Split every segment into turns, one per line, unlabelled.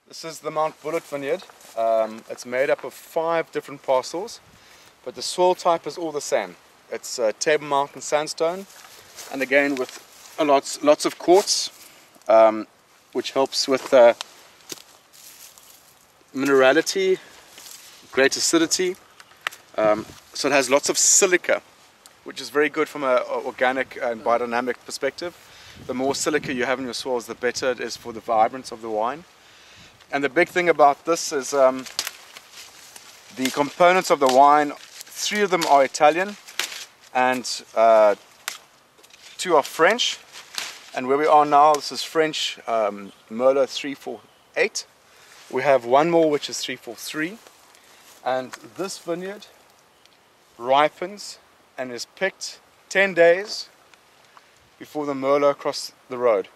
This is the Mount Bullitt vineyard. It's made up of 5 different parcels, but the soil type is all the same. It's Table Mountain sandstone, and again with lots of quartz, which helps with minerality, great acidity. So it has lots of silica, which is very good from an organic and biodynamic perspective. The more silica you have in your soils, the better it is for the vibrance of the wine. And the big thing about this is the components of the wine, 3 of them are Italian and 2 are French. And where we are now, this is French Merlot 348. We have 1 more which is 343. And this vineyard ripens and is picked 10 days before the Merlot cross the road.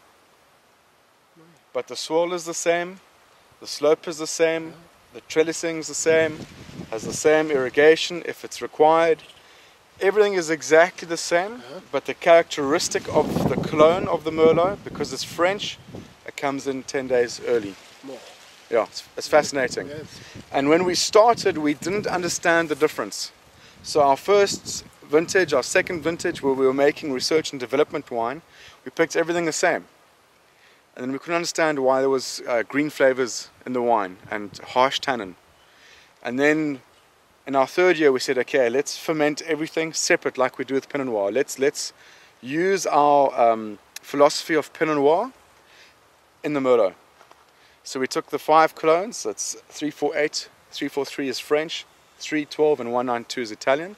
But the soil is the same. The slope is the same, the trellising is the same, has the same irrigation if it's required. Everything is exactly the same, but the characteristic of the clone of the Merlot, because it's French, it comes in 10 days early. Yeah, it's fascinating. And when we started, we didn't understand the difference. So our first vintage, our second vintage, where we were making research and development wine, we picked everything the same. And then we couldn't understand why there was green flavors in the wine and harsh tannin. And then in our third year we said, okay, let's ferment everything separate like we do with Pinot Noir. Let's use our philosophy of Pinot Noir in the Merlot. So we took the 5 clones, that's 348, 343 is French, 312 and 192 is Italian.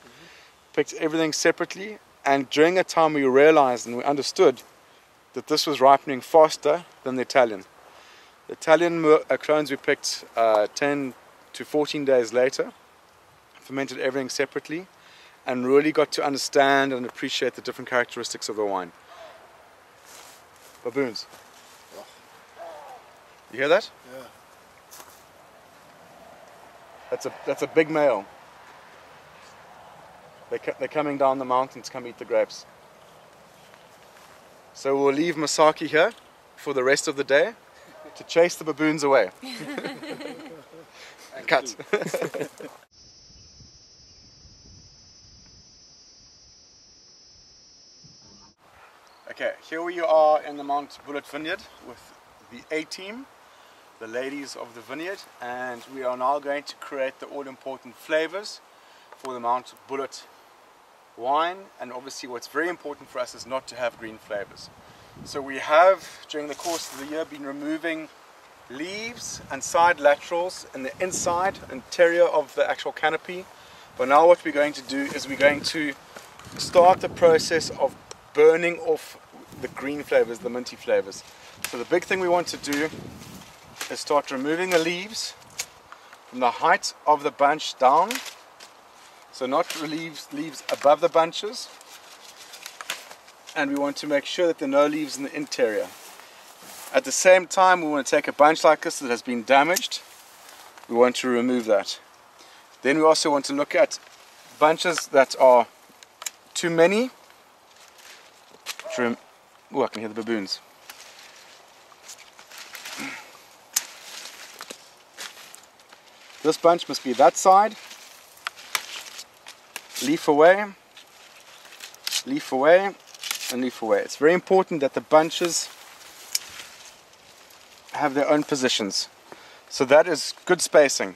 Picked everything separately, and during that time we realized and we understood that this was ripening faster than the Italian. The Italian clones we picked 10 to 14 days later, fermented everything separately, and really got to understand and appreciate the different characteristics of the wine. Baboons. You hear that? Yeah. That's a big male. They're coming down the mountain to come eat the grapes. So we'll leave Masaki here for the rest of the day to chase the baboons away. Cut. Okay, here we are in the Mount Bullitt vineyard with the A-team, the ladies of the vineyard, and we are now going to create the all-important flavors for the Mount Bullitt wine. And obviously what's very important for us is not to have green flavors. So we have, during the course of the year, been removing leaves and side laterals in the inside interior of the actual canopy. But now what we're going to do is we're going to start the process of burning off the green flavors, the minty flavors. So the big thing we want to do is start removing the leaves from the height of the bunch down. So not leaves above the bunches, and we want to make sure that there are no leaves in the interior. At the same time, we want to take a bunch like this that has been damaged. We want to remove that. Then we also want to look at bunches that are too many. Oh, I can hear the baboons. This bunch must be that side. Leaf away, and leaf away. It's very important that the bunches have their own positions. So that is good spacing.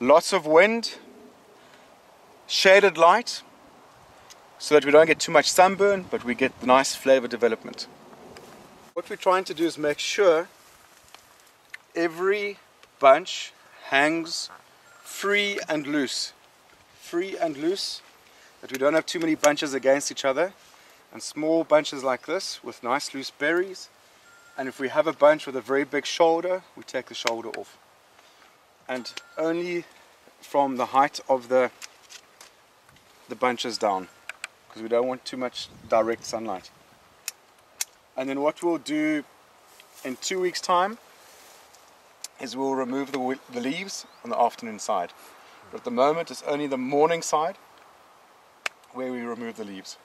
Lots of wind, shaded light, so that we don't get too much sunburn, but we get nice flavor development. What we're trying to do is make sure every bunch hangs free and loose. That we don't have too many bunches against each other, and small bunches like this with nice loose berries. And if we have a bunch with a very big shoulder, we take the shoulder off, and only from the height of the bunches down, because we don't want too much direct sunlight. And then what we'll do in 2 weeks time is we'll remove the leaves on the afternoon side. But at the moment it's only the morning side where we remove the leaves.